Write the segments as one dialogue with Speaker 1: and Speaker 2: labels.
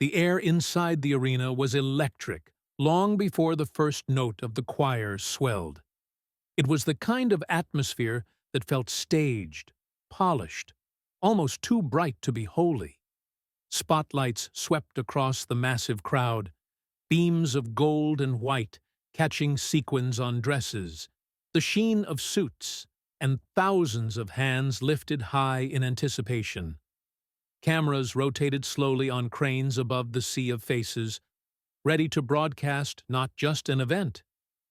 Speaker 1: The air inside the arena was electric, long before the first note of the choir swelled. It was the kind of atmosphere that felt staged, polished, almost too bright to be holy. Spotlights swept across the massive crowd, beams of gold and white catching sequins on dresses, the sheen of suits, and thousands of hands lifted high in anticipation. Cameras rotated slowly on cranes above the sea of faces, ready to broadcast not just an event,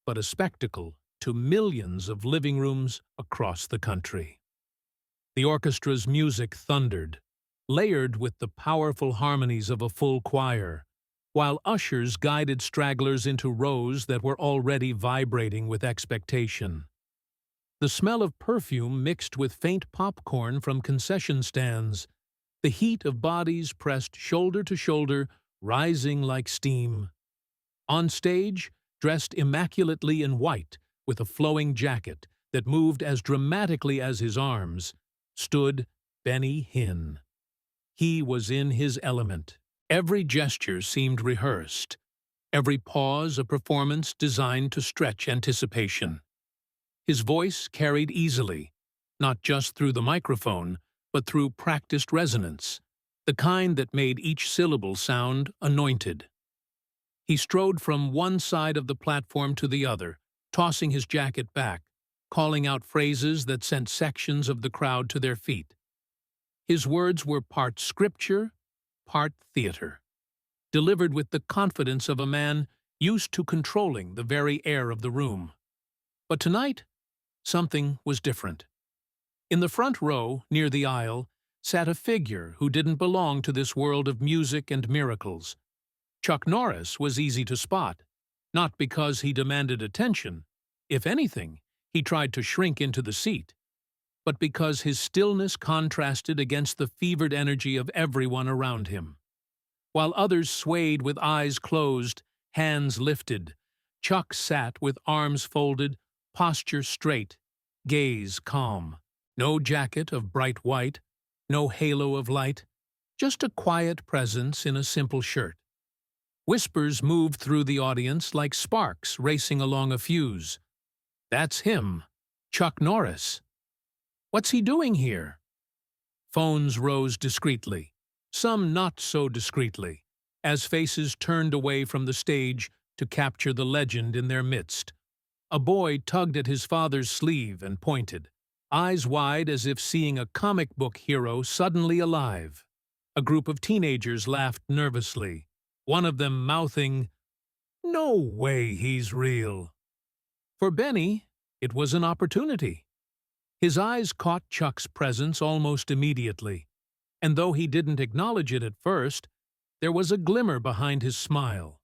Speaker 1: but a spectacle to millions of living rooms across the country. The orchestra's music thundered, layered with the powerful harmonies of a full choir, while ushers guided stragglers into rows that were already vibrating with expectation. The smell of perfume mixed with faint popcorn from concession stands, the heat of bodies pressed shoulder to shoulder, rising like steam. On stage, dressed immaculately in white, with a flowing jacket that moved as dramatically as his arms, stood Benny Hinn. He was in his element. Every gesture seemed rehearsed, every pause a performance designed to stretch anticipation. His voice carried easily, not just through the microphone, but through practiced resonance, the kind that made each syllable sound anointed. He strode from one side of the platform to the other, tossing his jacket back, calling out phrases that sent sections of the crowd to their feet. His words were part scripture, part theater, delivered with the confidence of a man used to controlling the very air of the room. But tonight, something was different. In the front row, near the aisle, sat a figure who didn't belong to this world of music and miracles. Chuck Norris was easy to spot, not because he demanded attention. If anything, he tried to shrink into the seat, but because his stillness contrasted against the fevered energy of everyone around him. While others swayed with eyes closed, hands lifted, Chuck sat with arms folded, posture straight, gaze calm. No jacket of bright white, no halo of light, just a quiet presence in a simple shirt. Whispers moved through the audience like sparks racing along a fuse. That's him, Chuck Norris. What's he doing here? Phones rose discreetly, some not so discreetly, as faces turned away from the stage to capture the legend in their midst. A boy tugged at his father's sleeve and pointed, eyes wide as if seeing a comic book hero suddenly alive. A group of teenagers laughed nervously, one of them mouthing, "No way he's real." For Benny, it was an opportunity. His eyes caught Chuck's presence almost immediately, and though he didn't acknowledge it at first, there was a glimmer behind his smile.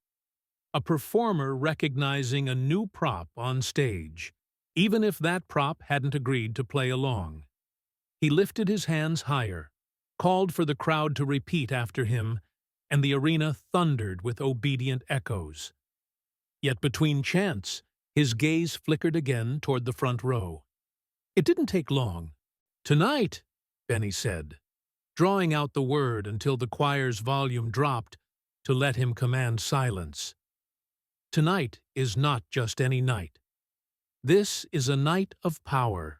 Speaker 1: A performer recognizing a new prop on stage, even if that prop hadn't agreed to play along. He lifted his hands higher, called for the crowd to repeat after him, and the arena thundered with obedient echoes. Yet between chants, his gaze flickered again toward the front row. It didn't take long. "Tonight," Benny said, drawing out the word until the choir's volume dropped to let him command silence. "Tonight is not just any night. This is a night of power."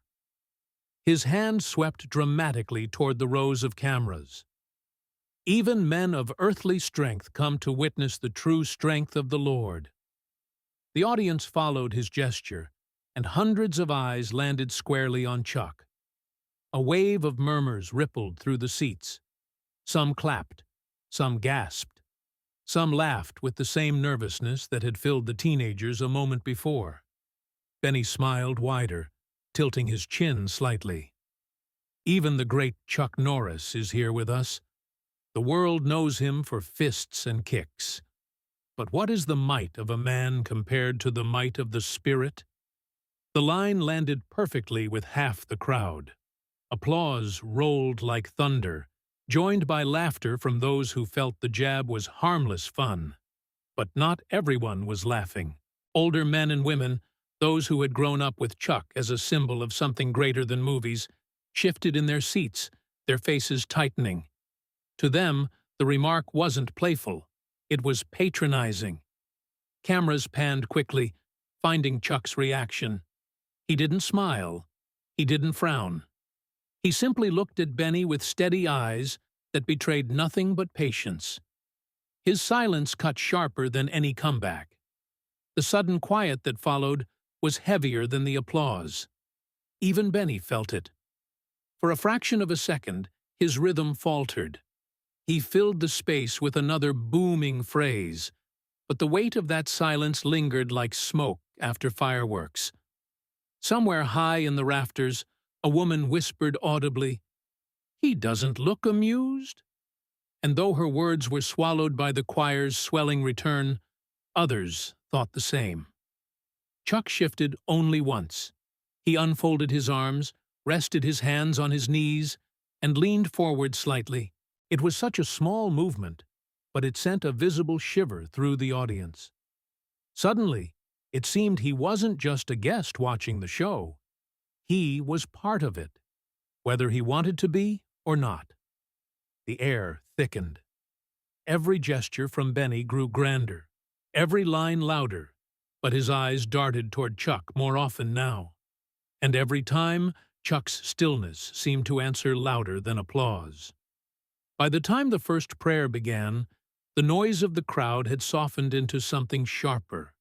Speaker 1: His hand swept dramatically toward the rows of cameras. "Even men of earthly strength come to witness the true strength of the Lord." The audience followed his gesture, and hundreds of eyes landed squarely on Chuck. A wave of murmurs rippled through the seats. Some clapped, some gasped, some laughed with the same nervousness that had filled the teenagers a moment before. Benny smiled wider, tilting his chin slightly. "Even the great Chuck Norris is here with us. The world knows him for fists and kicks. But what is the might of a man compared to the might of the Spirit?" The line landed perfectly with half the crowd. Applause rolled like thunder, joined by laughter from those who felt the jab was harmless fun. But not everyone was laughing. Older men and women, those who had grown up with Chuck as a symbol of something greater than movies, shifted in their seats, their faces tightening. To them, The remark wasn't playful. It was patronizing. Cameras panned quickly, finding Chuck's reaction. He didn't smile. He didn't frown. He simply looked at Benny with steady eyes that betrayed nothing but patience. His silence cut sharper than any comeback. The sudden quiet that followed was heavier than the applause. Even Benny felt it. For a fraction of a second, his rhythm faltered. He filled the space with another booming phrase, but the weight of that silence lingered like smoke after fireworks. Somewhere high in the rafters, a woman whispered audibly, "He doesn't look amused." And though her words were swallowed by the choir's swelling return, others thought the same. Chuck shifted only once. He unfolded his arms, rested his hands on his knees, and leaned forward slightly. It was such a small movement, but it sent a visible shiver through the audience. Suddenly, it seemed he wasn't just a guest watching the show. He was part of it, whether he wanted to be or not. The air thickened. Every gesture from Benny grew grander, every line louder, but his eyes darted toward Chuck more often now. And every time, Chuck's stillness seemed to answer louder than applause. By the time the first prayer began, the noise of the crowd had softened into something sharper,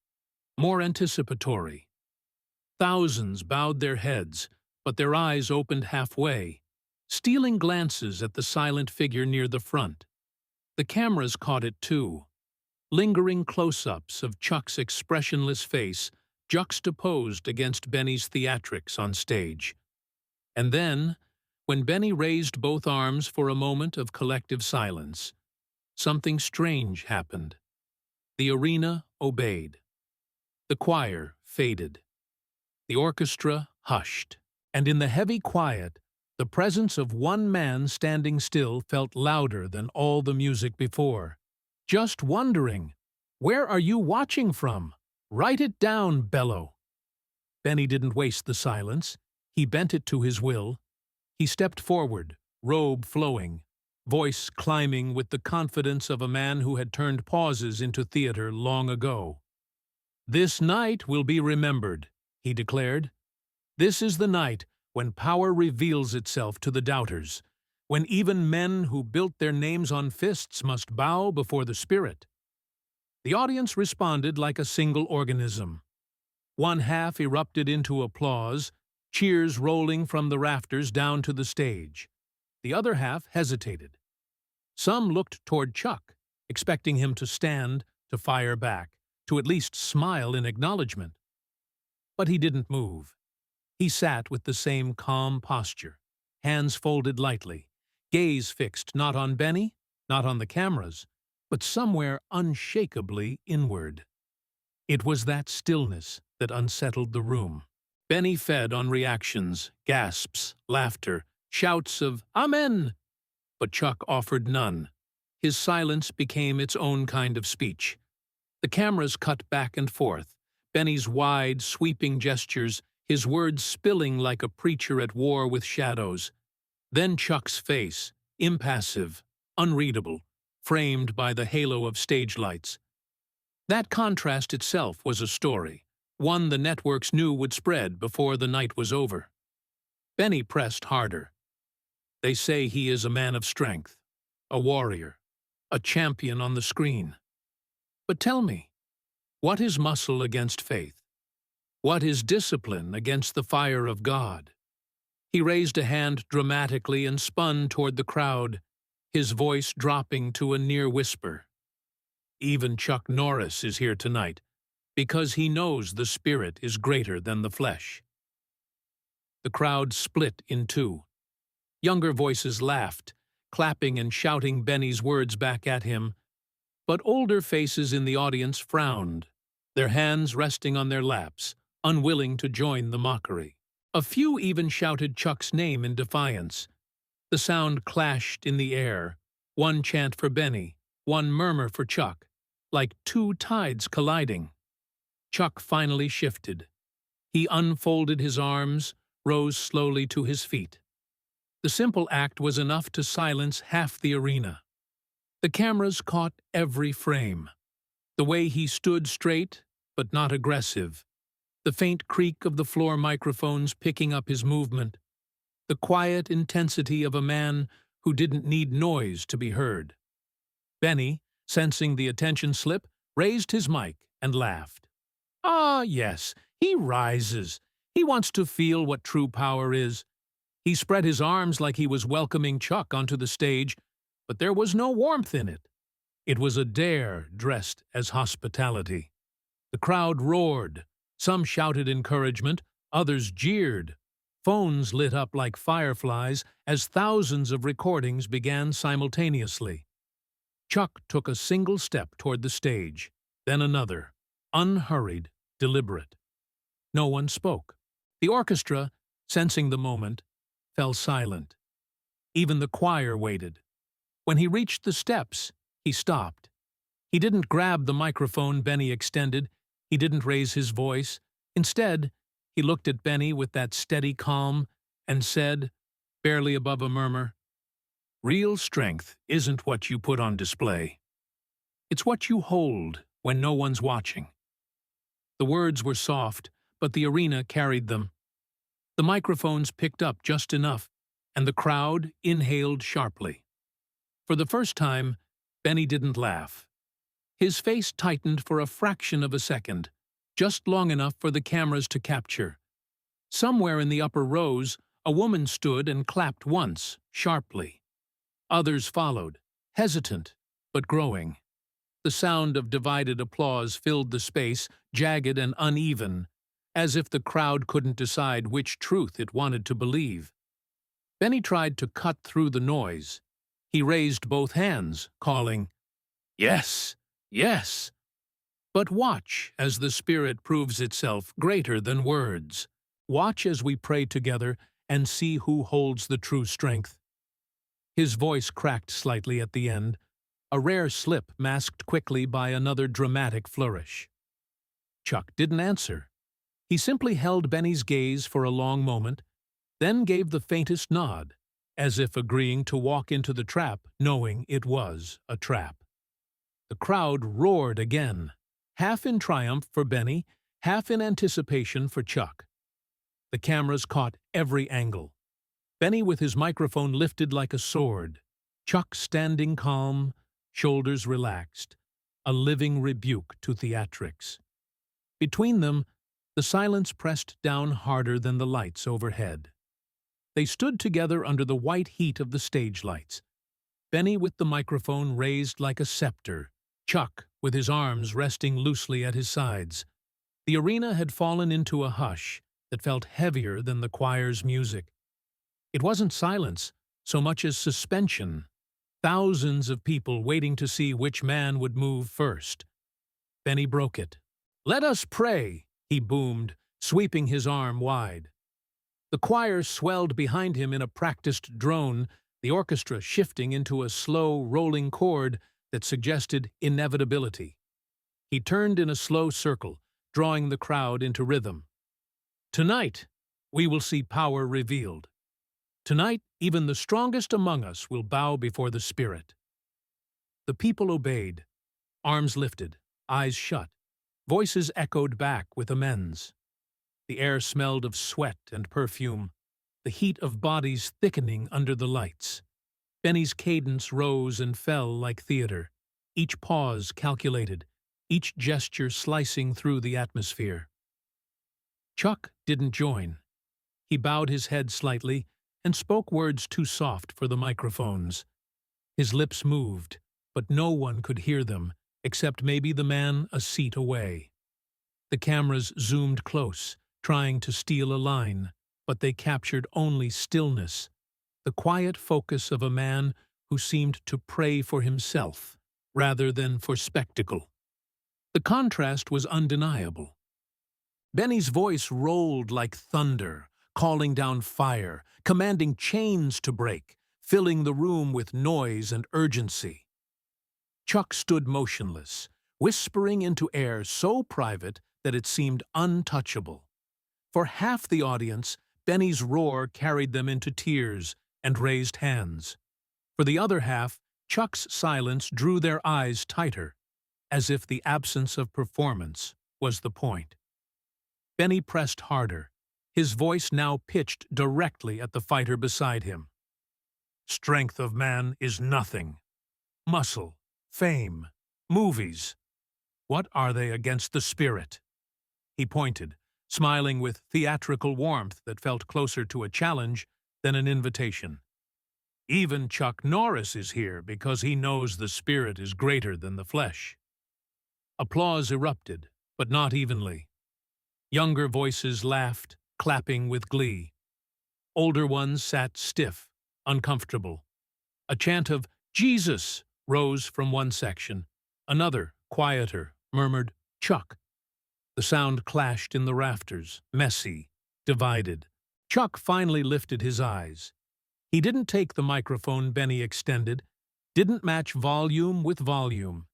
Speaker 1: more anticipatory. Thousands bowed their heads, but their eyes opened halfway, stealing glances at the silent figure near the front. The cameras caught it too, lingering close-ups of Chuck's expressionless face juxtaposed against Benny's theatrics on stage. And then, when Benny raised both arms for a moment of collective silence, something strange happened. The arena obeyed. The choir faded. The orchestra hushed. And in the heavy quiet, the presence of one man standing still felt louder than all the music before. Just wondering, "Where are you watching from? Write it down, Bello." Benny didn't waste the silence. He bent it to his will. He stepped forward, robe flowing, voice climbing with the confidence of a man who had turned pauses into theater long ago. "This night will be remembered," he declared. "This is the night when power reveals itself to the doubters, when even men who built their names on fists must bow before the Spirit." The audience responded like a single organism. One half erupted into applause, cheers rolling from the rafters down to the stage. The other half hesitated. Some looked toward Chuck, expecting him to stand, to fire back, to at least smile in acknowledgement. But he didn't move. He sat with the same calm posture, hands folded lightly, gaze fixed not on Benny, not on the cameras, but somewhere unshakably inward. It was that stillness that unsettled the room. Benny fed on reactions, gasps, laughter, shouts of "Amen!" But Chuck offered none. His silence became its own kind of speech. The cameras cut back and forth, Benny's wide, sweeping gestures, his words spilling like a preacher at war with shadows. Then Chuck's face, impassive, unreadable, framed by the halo of stage lights. That contrast itself was a story, one the networks knew would spread before the night was over. Benny pressed harder. "They say he is a man of strength, a warrior, a champion on the screen. But tell me, what is muscle against faith? What is discipline against the fire of God?" He raised a hand dramatically and spun toward the crowd, his voice dropping to a near whisper. "Even Chuck Norris is here tonight, because he knows the spirit is greater than the flesh." The crowd split in two. Younger voices laughed, clapping and shouting Benny's words back at him, but older faces in the audience frowned, their hands resting on their laps, unwilling to join the mockery. A few even shouted Chuck's name in defiance. The sound clashed in the air, one chant for Benny, one murmur for Chuck, like two tides colliding. Chuck finally shifted. He unfolded his arms, rose slowly to his feet. The simple act was enough to silence half the arena. The cameras caught every frame. The way he stood straight, but not aggressive. The faint creak of the floor microphones picking up his movement. The quiet intensity of a man who didn't need noise to be heard. Benny, sensing the attention slip, raised his mic and laughed. Ah, yes, he rises. He wants to feel what true power is. He spread his arms like he was welcoming Chuck onto the stage, but there was no warmth in it. It was a dare dressed as hospitality. The crowd roared. Some shouted encouragement, others jeered. Phones lit up like fireflies as thousands of recordings began simultaneously. Chuck took a single step toward the stage, then another, unhurried, deliberate. No one spoke. The orchestra, sensing the moment, fell silent. Even the choir waited. When he reached the steps, he stopped. He didn't grab the microphone Benny extended. He didn't raise his voice. Instead, he looked at Benny with that steady calm and said, barely above a murmur, "Real strength isn't what you put on display. It's what you hold when no one's watching." The words were soft, but the arena carried them. The microphones picked up just enough, and the crowd inhaled sharply. For the first time, Benny didn't laugh. His face tightened for a fraction of a second, just long enough for the cameras to capture. Somewhere in the upper rows, a woman stood and clapped once, sharply. Others followed, hesitant, but growing. The sound of divided applause filled the space, jagged and uneven, as if the crowd couldn't decide which truth it wanted to believe. Benny tried to cut through the noise. He raised both hands, calling, "Yes, yes!" But watch as the Spirit proves itself greater than words. Watch as we pray together and see who holds the true strength. His voice cracked slightly at the end, a rare slip masked quickly by another dramatic flourish. Chuck didn't answer. He simply held Benny's gaze for a long moment, then gave the faintest nod, as if agreeing to walk into the trap, knowing it was a trap. The crowd roared again, half in triumph for Benny, half in anticipation for Chuck. The cameras caught every angle. Benny with his microphone lifted like a sword, Chuck standing calm, shoulders relaxed, a living rebuke to theatrics. Between them, the silence pressed down harder than the lights overhead. They stood together under the white heat of the stage lights, Benny with the microphone raised like a scepter, Chuck with his arms resting loosely at his sides. The arena had fallen into a hush that felt heavier than the choir's music. It wasn't silence, so much as suspension. Thousands of people waiting to see which man would move first. Benny broke it. "Let us pray," he boomed, sweeping his arm wide. The choir swelled behind him in a practiced drone, the orchestra shifting into a slow, rolling chord that suggested inevitability. He turned in a slow circle, drawing the crowd into rhythm. "Tonight, we will see power revealed. Tonight, even the strongest among us will bow before the Spirit." The people obeyed, arms lifted, eyes shut, voices echoed back with amens. The air smelled of sweat and perfume, the heat of bodies thickening under the lights. Benny's cadence rose and fell like theater, each pause calculated, each gesture slicing through the atmosphere. Chuck didn't join. He bowed his head slightly and spoke words too soft for the microphones. His lips moved, but no one could hear them, except maybe the man a seat away. The cameras zoomed close, trying to steal a line, but they captured only stillness, the quiet focus of a man who seemed to pray for himself rather than for spectacle. The contrast was undeniable. Benny's voice rolled like thunder, calling down fire, commanding chains to break, filling the room with noise and urgency. Chuck stood motionless, whispering into air so private that it seemed untouchable. For half the audience, Benny's roar carried them into tears and raised hands. For the other half, Chuck's silence drew their eyes tighter, as if the absence of performance was the point. Benny pressed harder, his voice now pitched directly at the fighter beside him. Strength of man is nothing. Muscle, fame, movies. What are they against the spirit? He pointed, smiling with theatrical warmth that felt closer to a challenge than an invitation. Even Chuck Norris is here because he knows the spirit is greater than the flesh. Applause erupted, but not evenly. Younger voices laughed, clapping with glee. Older ones sat stiff, uncomfortable. A chant of "Jesus" rose from one section. Another, quieter, murmured, "Chuck." The sound clashed in the rafters, messy, divided. Chuck finally lifted his eyes. He didn't take the microphone Benny extended, didn't match volume with volume.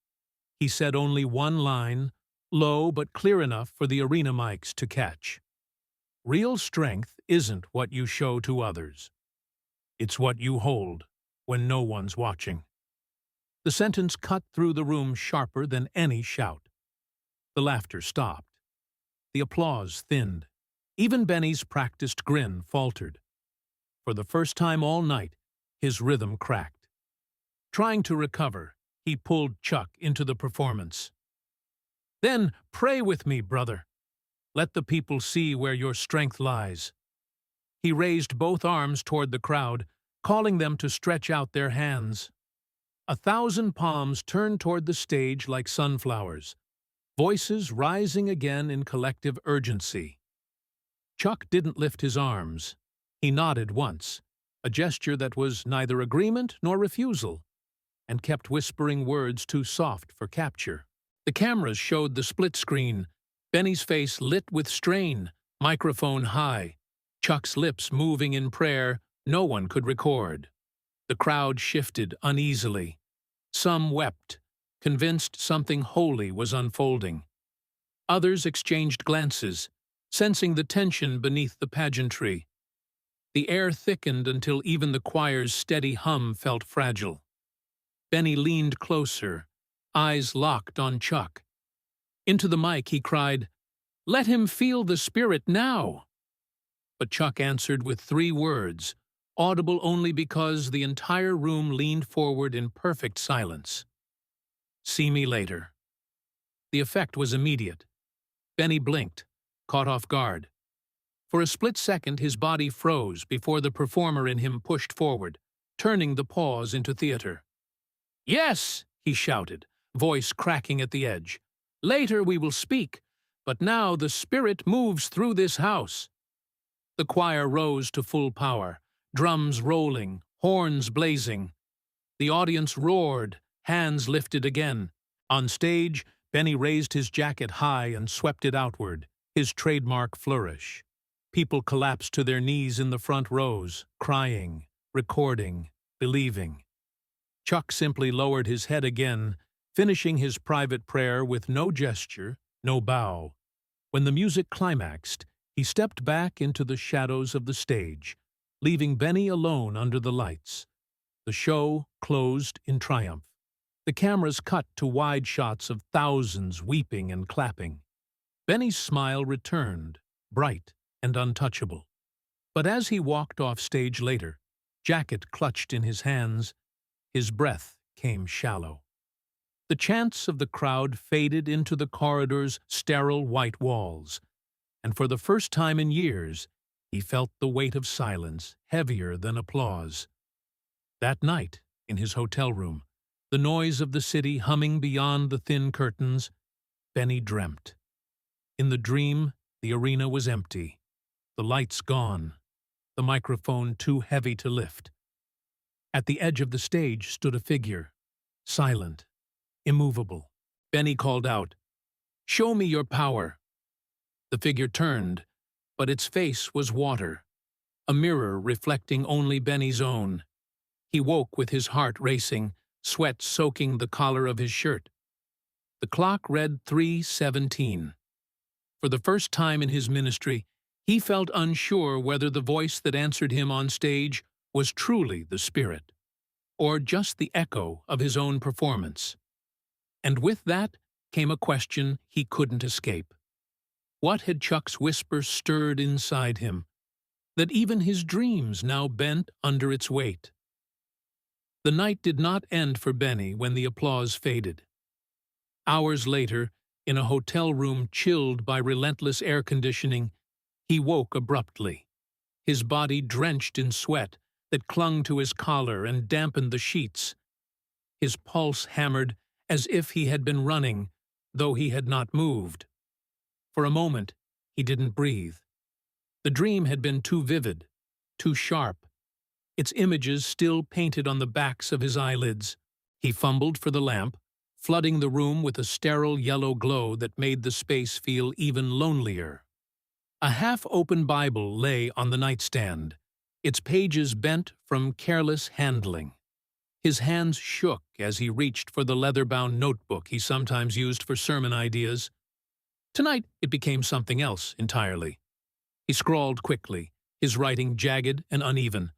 Speaker 1: He said only one line, low but clear enough for the arena mics to catch. Real strength isn't what you show to others. It's what you hold when no one's watching. The sentence cut through the room sharper than any shout. The laughter stopped. The applause thinned. Even Benny's practiced grin faltered. For the first time all night, his rhythm cracked. Trying to recover, he pulled Chuck into the performance. Then pray with me, brother. Let the people see where your strength lies. He raised both arms toward the crowd, calling them to stretch out their hands. 1,000 palms turned toward the stage like sunflowers, voices rising again in collective urgency. Chuck didn't lift his arms. He nodded once, a gesture that was neither agreement nor refusal, and kept whispering words too soft for capture. The cameras showed the split screen, Benny's face lit with strain, microphone high, Chuck's lips moving in prayer no one could record. The crowd shifted uneasily. Some wept, convinced something holy was unfolding. Others exchanged glances, sensing the tension beneath the pageantry. The air thickened until even the choir's steady hum felt fragile. Benny leaned closer, eyes locked on Chuck. Into the mic he cried, "Let him feel the spirit now!" But Chuck answered with 3 words, audible only because the entire room leaned forward in perfect silence. "See me later." The effect was immediate. Benny blinked, caught off guard. For a split second his body froze before the performer in him pushed forward, turning the pause into theater. "Yes!" he shouted, voice cracking at the edge. "Later we will speak, but now the spirit moves through this house." The choir rose to full power, drums rolling, horns blazing. The audience roared, hands lifted again. On stage, Benny raised his jacket high and swept it outward, his trademark flourish. People collapsed to their knees in the front rows, crying, recording, believing. Chuck simply lowered his head again, finishing his private prayer with no gesture, no bow. When the music climaxed, he stepped back into the shadows of the stage, leaving Benny alone under the lights. The show closed in triumph. The cameras cut to wide shots of thousands weeping and clapping. Benny's smile returned, bright and untouchable. But as he walked off stage later, jacket clutched in his hands, his breath came shallow. The chants of the crowd faded into the corridor's sterile white walls, and for the first time in years, he felt the weight of silence heavier than applause. That night, in his hotel room, the noise of the city humming beyond the thin curtains, Benny dreamt. In the dream, the arena was empty, the lights gone, the microphone too heavy to lift. At the edge of the stage stood a figure, silent, immovable. Benny called out, "Show me your power." The figure turned, but its face was water, a mirror reflecting only Benny's own. He woke with his heart racing, sweat soaking the collar of his shirt. The clock read 3:17. For the first time in his ministry, he felt unsure whether the voice that answered him on stage was truly the Spirit, or just the echo of his own performance. And with that came a question he couldn't escape. What had Chuck's whisper stirred inside him, that even his dreams now bent under its weight? The night did not end for Benny when the applause faded. Hours later, in a hotel room chilled by relentless air conditioning, he woke abruptly, his body drenched in sweat that clung to his collar and dampened the sheets. His pulse hammered as if he had been running, though he had not moved. For a moment, he didn't breathe. The dream had been too vivid, too sharp, its images still painted on the backs of his eyelids. He fumbled for the lamp, flooding the room with a sterile yellow glow that made the space feel even lonelier. A half-open Bible lay on the nightstand, its pages bent from careless handling. His hands shook as he reached for the leather-bound notebook he sometimes used for sermon ideas. Tonight it became something else entirely. He scrawled quickly, his writing jagged and uneven.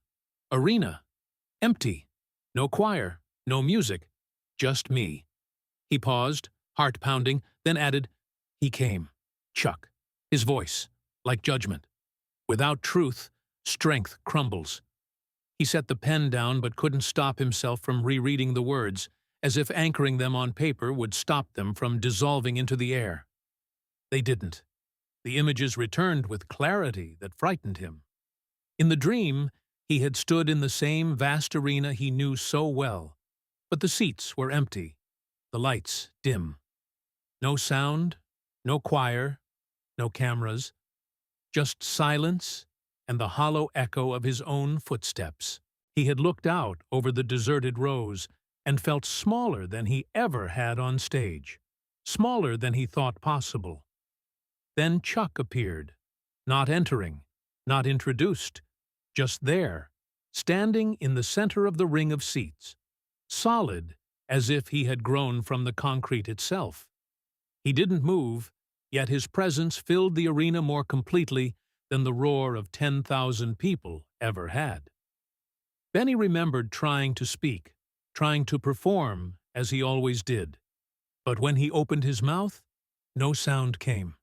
Speaker 1: Arena. Empty. No choir. No music. Just me. He paused, heart pounding, then added, "He came. Chuck." His voice, like judgment. Without truth, strength crumbles. He set the pen down but couldn't stop himself from rereading the words, as if anchoring them on paper would stop them from dissolving into the air. They didn't. The images returned with clarity that frightened him. In the dream, he had stood in the same vast arena he knew so well, but the seats were empty, the lights dim. No sound, no choir, no cameras, just silence and the hollow echo of his own footsteps. He had looked out over the deserted rows and felt smaller than he ever had on stage, smaller than he thought possible. Then Chuck appeared, not entering, not introduced, just there, standing in the center of the ring of seats, solid as if he had grown from the concrete itself. He didn't move, yet his presence filled the arena more completely than the roar of 10,000 people ever had. Benny remembered trying to speak, trying to perform as he always did. But when he opened his mouth, no sound came.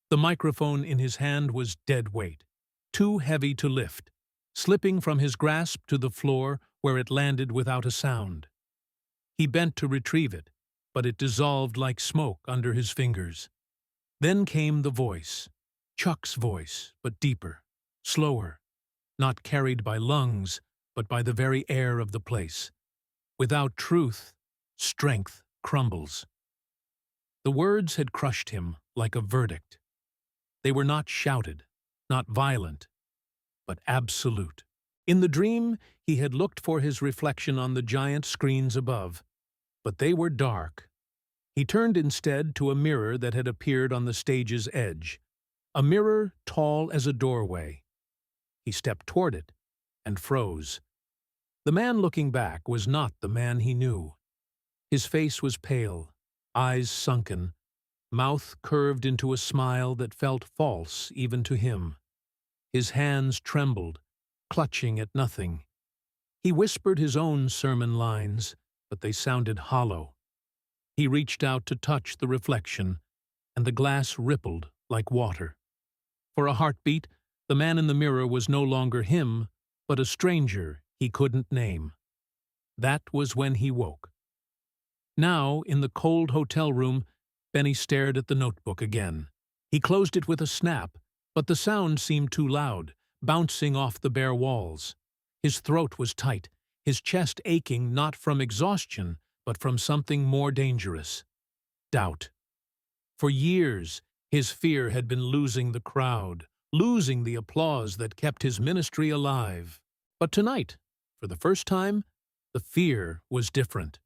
Speaker 1: The microphone in his hand was dead weight, too heavy to lift, slipping from his grasp to the floor where it landed without a sound. He bent to retrieve it, but it dissolved like smoke under his fingers. Then came the voice, Chuck's voice, but deeper, slower, not carried by lungs, but by the very air of the place. Without truth, strength crumbles. The words had crushed him like a verdict. They were not shouted, not violent, but absolute. In the dream, he had looked for his reflection on the giant screens above, but they were dark. He turned instead to a mirror that had appeared on the stage's edge, a mirror tall as a doorway. He stepped toward it and froze. The man looking back was not the man he knew. His face was pale, eyes sunken, mouth curved into a smile that felt false even to him. His hands trembled, clutching at nothing. He whispered his own sermon lines, but they sounded hollow. He reached out to touch the reflection, and the glass rippled like water. For a heartbeat, the man in the mirror was no longer him, but a stranger he couldn't name. That was when he woke. Now, in the cold hotel room, Benny stared at the notebook again. He closed it with a snap, but the sound seemed too loud, bouncing off the bare walls. His throat was tight, his chest aching not from exhaustion, but from something more dangerous. Doubt. For years, his fear had been losing the crowd, losing the applause that kept his ministry alive. But tonight, for the first time, the fear was different.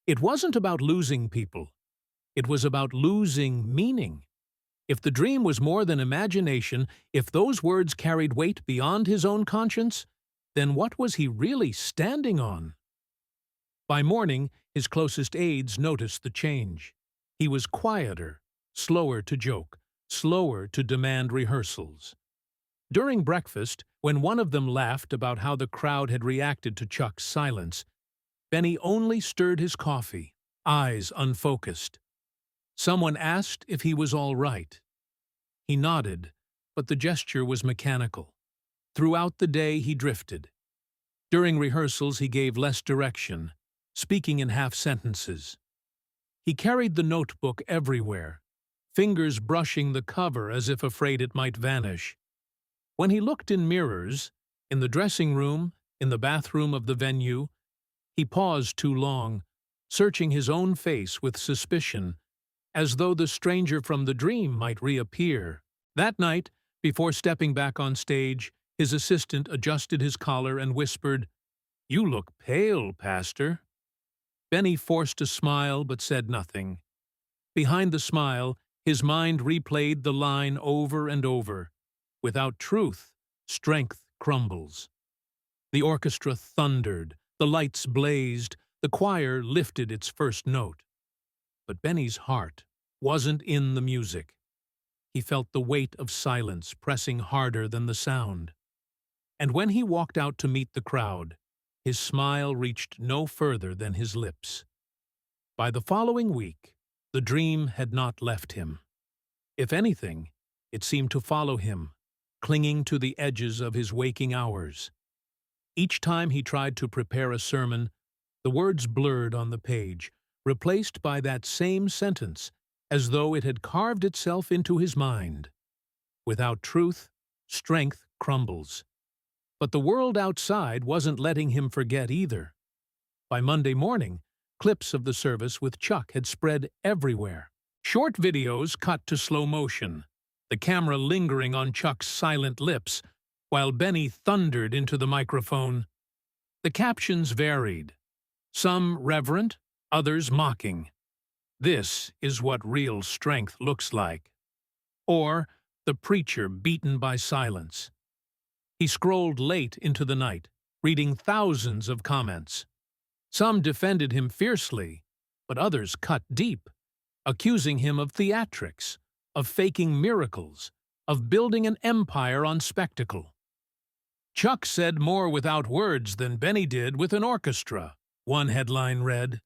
Speaker 1: It wasn't about losing people. It was about losing meaning. If the dream was more than imagination, if those words carried weight beyond his own conscience, then what was he really standing on? By morning, his closest aides noticed the change. He was quieter, slower to joke, slower to demand rehearsals. During breakfast, when one of them laughed about how the crowd had reacted to Chuck's silence, Benny only stirred his coffee, eyes unfocused. Someone asked if he was all right. He nodded, but the gesture was mechanical. Throughout the day he drifted. During rehearsals he gave less direction, speaking in half-sentences. He carried the notebook everywhere, fingers brushing the cover as if afraid it might vanish. When he looked in mirrors, in the dressing room, in the bathroom of the venue, he paused too long, searching his own face with suspicion, as though the stranger from the dream might reappear. That night, before stepping back on stage, his assistant adjusted his collar and whispered, "You look pale, Pastor." Benny forced a smile but said nothing. Behind the smile, his mind replayed the line over and over. Without truth, strength crumbles. The orchestra thundered, the lights blazed, the choir lifted its first note. But Benny's heart wasn't in the music. He felt the weight of silence pressing harder than the sound. And when he walked out to meet the crowd, his smile reached no further than his lips. By the following week, the dream had not left him. If anything, it seemed to follow him, clinging to the edges of his waking hours. Each time he tried to prepare a sermon, the words blurred on the page, replaced by that same sentence, as though it had carved itself into his mind. Without truth, strength crumbles. But the world outside wasn't letting him forget either. By Monday morning, clips of the service with Chuck had spread everywhere. Short videos cut to slow motion, the camera lingering on Chuck's silent lips, while Benny thundered into the microphone. The captions varied, some reverent, others mocking. "This is what real strength looks like." Or, "The preacher beaten by silence." He scrolled late into the night, reading thousands of comments. Some defended him fiercely, but others cut deep, accusing him of theatrics, of faking miracles, of building an empire on spectacle. "Chuck said more without words than Benny did with an orchestra," one headline read.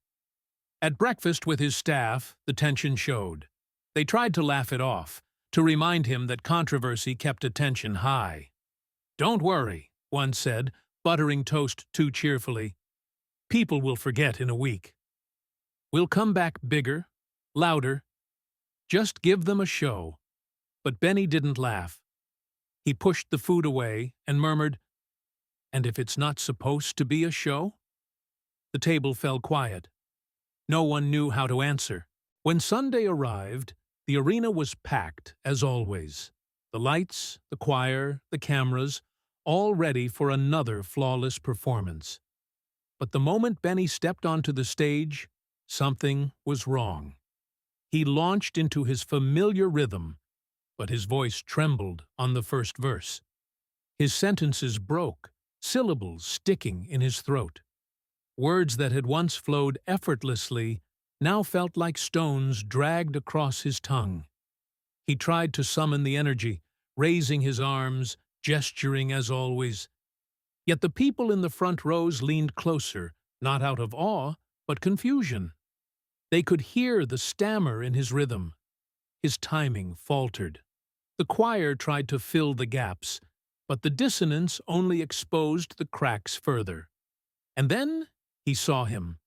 Speaker 1: At breakfast with his staff, the tension showed. They tried to laugh it off, to remind him that controversy kept attention high. "Don't worry," one said, buttering toast too cheerfully. "People will forget in a week. We'll come back bigger, louder. Just give them a show." But Benny didn't laugh. He pushed the food away and murmured, "And if it's not supposed to be a show?" The table fell quiet. No one knew how to answer. When Sunday arrived, the arena was packed, as always. The lights, the choir, the cameras, all ready for another flawless performance. But the moment Benny stepped onto the stage, something was wrong. He launched into his familiar rhythm, but his voice trembled on the first verse. His sentences broke, syllables sticking in his throat. Words that had once flowed effortlessly now felt like stones dragged across his tongue. He tried to summon the energy, raising his arms, gesturing as always. Yet the people in the front rows leaned closer, not out of awe, but confusion. They could hear the stammer in his rhythm. His timing faltered. The choir tried to fill the gaps, but the dissonance only exposed the cracks further. And then he saw him.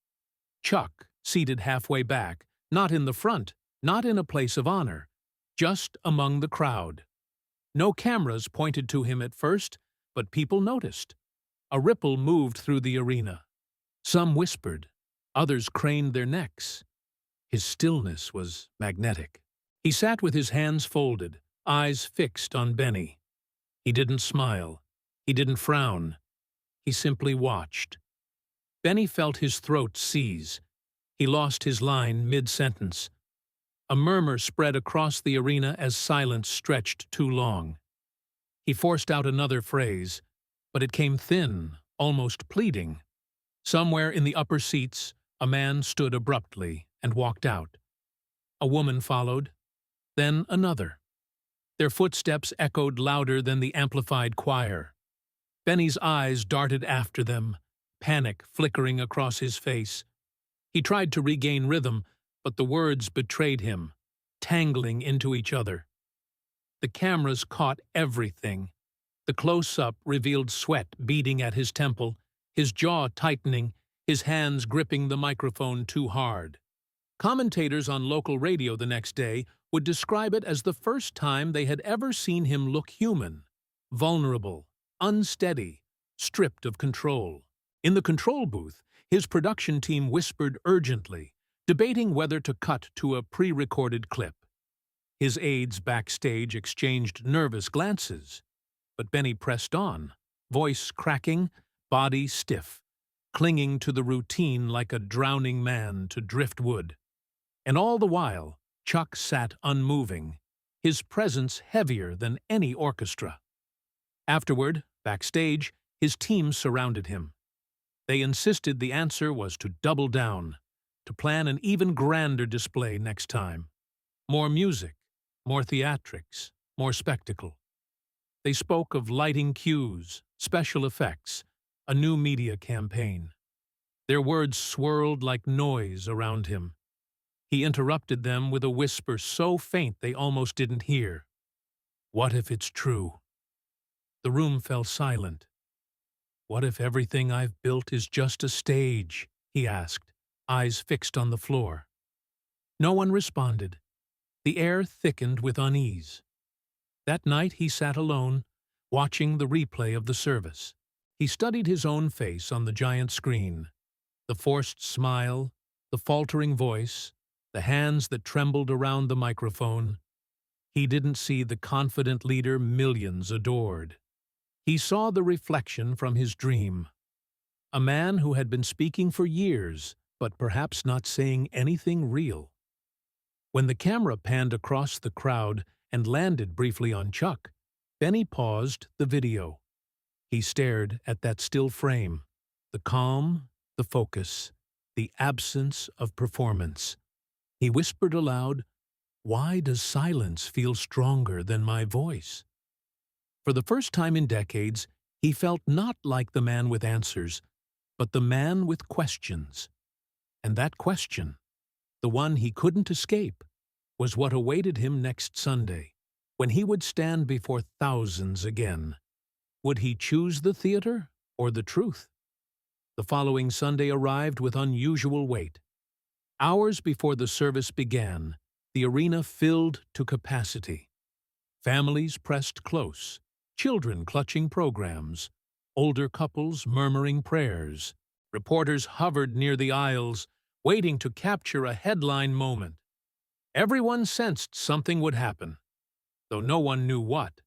Speaker 1: Chuck, seated halfway back, not in the front, not in a place of honor, just among the crowd. No cameras pointed to him at first, but people noticed. A ripple moved through the arena. Some whispered, others craned their necks. His stillness was magnetic. He sat with his hands folded, eyes fixed on Benny. He didn't smile. He didn't frown. He simply watched. Benny felt his throat seize. He lost his line mid-sentence. A murmur spread across the arena as silence stretched too long. He forced out another phrase, but it came thin, almost pleading. Somewhere in the upper seats, a man stood abruptly and walked out. A woman followed, then another. Their footsteps echoed louder than the amplified choir. Benny's eyes darted after them, panic flickering across his face. He tried to regain rhythm, but the words betrayed him, tangling into each other. The cameras caught everything. The close-up revealed sweat beading at his temple, his jaw tightening, his hands gripping the microphone too hard. Commentators on local radio the next day would describe it as the first time they had ever seen him look human, vulnerable, unsteady, stripped of control. In the control booth, his production team whispered urgently, debating whether to cut to a pre-recorded clip. His aides backstage exchanged nervous glances, but Benny pressed on, voice cracking, body stiff, clinging to the routine like a drowning man to driftwood. And all the while, Chuck sat unmoving, his presence heavier than any orchestra. Afterward, backstage, his team surrounded him. They insisted the answer was to double down, to plan an even grander display next time. More music, more theatrics, more spectacle. They spoke of lighting cues, special effects, a new media campaign. Their words swirled like noise around him. He interrupted them with a whisper so faint they almost didn't hear. What if it's true? The room fell silent. What if everything I've built is just a stage? He asked, eyes fixed on the floor. No one responded. The air thickened with unease. That night he sat alone, watching the replay of the service. He studied his own face on the giant screen. The forced smile, the faltering voice, the hands that trembled around the microphone. He didn't see the confident leader millions adored. He saw the reflection from his dream. A man who had been speaking for years, but perhaps not saying anything real. When the camera panned across the crowd and landed briefly on Chuck, Benny paused the video. He stared at that still frame, the calm, the focus, the absence of performance. He whispered aloud, "Why does silence feel stronger than my voice?" For the first time in decades, he felt not like the man with answers, but the man with questions. And that question, the one he couldn't escape, was what awaited him next Sunday, when he would stand before thousands again. Would he choose the theater or the truth? The following Sunday arrived with unusual weight. Hours before the service began, the arena filled to capacity. Families pressed close, children clutching programs, older couples murmuring prayers. Reporters hovered near the aisles, waiting to capture a headline moment. Everyone sensed something would happen, though no one knew what.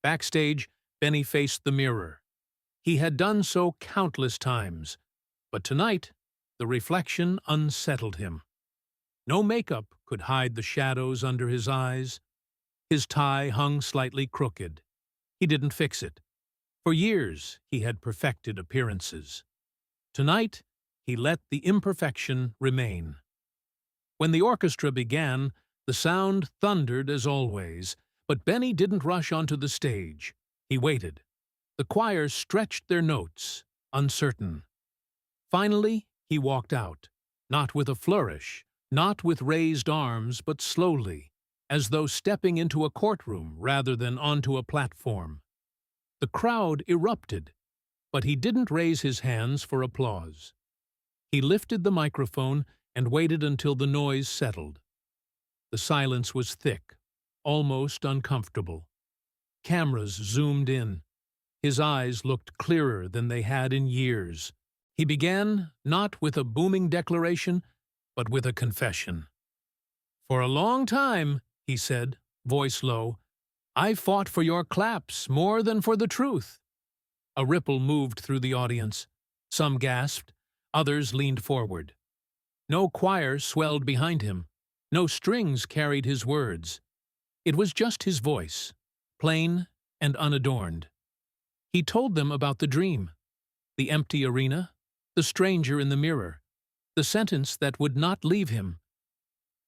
Speaker 1: Backstage, Benny faced the mirror. He had done so countless times, but tonight, the reflection unsettled him. No makeup could hide the shadows under his eyes. His tie hung slightly crooked. He didn't fix it. For years, he had perfected appearances. Tonight, he let the imperfection remain. When the orchestra began, the sound thundered as always, but Benny didn't rush onto the stage. He waited. The choir stretched their notes, uncertain. Finally, he walked out, not with a flourish, not with raised arms, but slowly, as though stepping into a courtroom rather than onto a platform. The crowd erupted, but he didn't raise his hands for applause. He lifted the microphone and waited until the noise settled. The silence was thick, almost uncomfortable. Cameras zoomed in. His eyes looked clearer than they had in years. He began not with a booming declaration, but with a confession. "For a long time," he said, voice low, "I fought for your claps more than for the truth." A ripple moved through the audience. Some gasped, others leaned forward. No choir swelled behind him. No strings carried his words. It was just his voice, plain and unadorned. He told them about the dream, the empty arena, the stranger in the mirror, the sentence that would not leave him.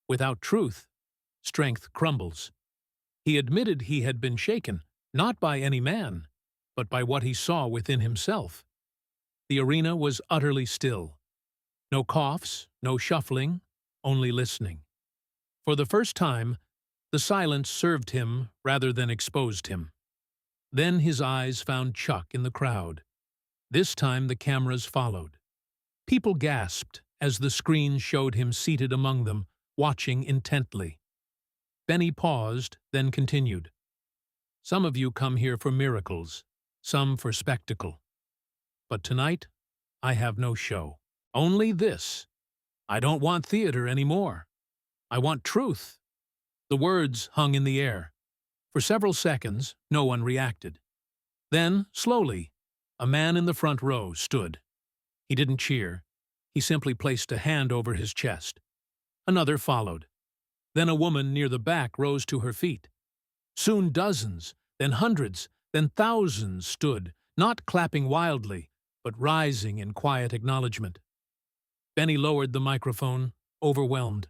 Speaker 1: Without truth, strength crumbles. He admitted he had been shaken, not by any man, but by what he saw within himself. The arena was utterly still. No coughs, no shuffling, only listening. For the first time, the silence served him rather than exposed him. Then his eyes found Chuck in the crowd. This time the cameras followed. People gasped as the screen showed him seated among them, watching intently. Benny paused, then continued. Some of you come here for miracles, some for spectacle. But tonight, I have no show. Only this. I don't want theater anymore. I want truth. The words hung in the air. For several seconds, no one reacted. Then, slowly, a man in the front row stood. He didn't cheer. He simply placed a hand over his chest. Another followed. Then a woman near the back rose to her feet. Soon dozens, then hundreds, then thousands stood, not clapping wildly, but rising in quiet acknowledgement. Benny lowered the microphone, overwhelmed.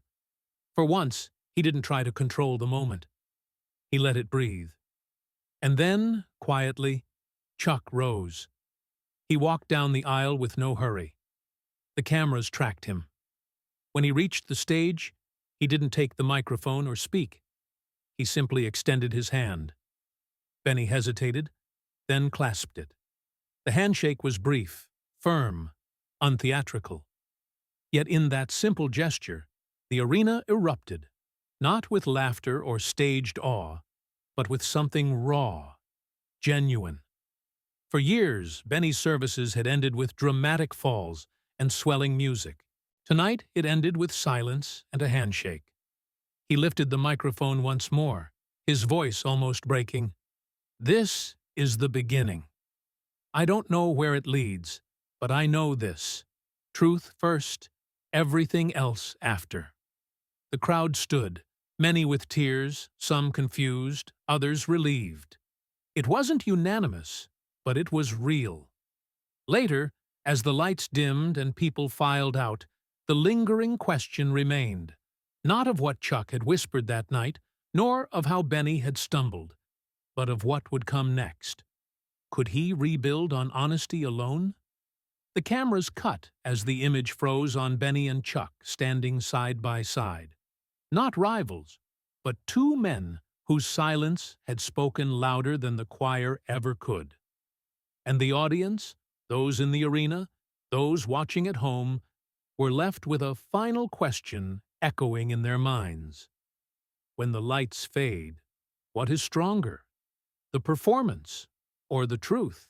Speaker 1: For once, he didn't try to control the moment. He let it breathe. And then, quietly, Chuck rose. He walked down the aisle with no hurry. The cameras tracked him. When he reached the stage, he didn't take the microphone or speak. He simply extended his hand. Benny hesitated, then clasped it. The handshake was brief, firm, untheatrical. Yet in that simple gesture, the arena erupted, not with laughter or staged awe, but with something raw, genuine. For years, Benny's services had ended with dramatic falls and swelling music. Tonight, it ended with silence and a handshake. He lifted the microphone once more, his voice almost breaking. This is the beginning. I don't know where it leads, but I know this. Truth first, everything else after. The crowd stood, many with tears, some confused, others relieved. It wasn't unanimous, but it was real. Later, as the lights dimmed and people filed out, the lingering question remained, not of what Chuck had whispered that night, nor of how Benny had stumbled, but of what would come next. Could he rebuild on honesty alone? The cameras cut as the image froze on Benny and Chuck standing side by side. Not rivals, but two men whose silence had spoken louder than the choir ever could. And the audience, those in the arena, those watching at home, were left with a final question echoing in their minds. When the lights fade, what is stronger, the performance or the truth?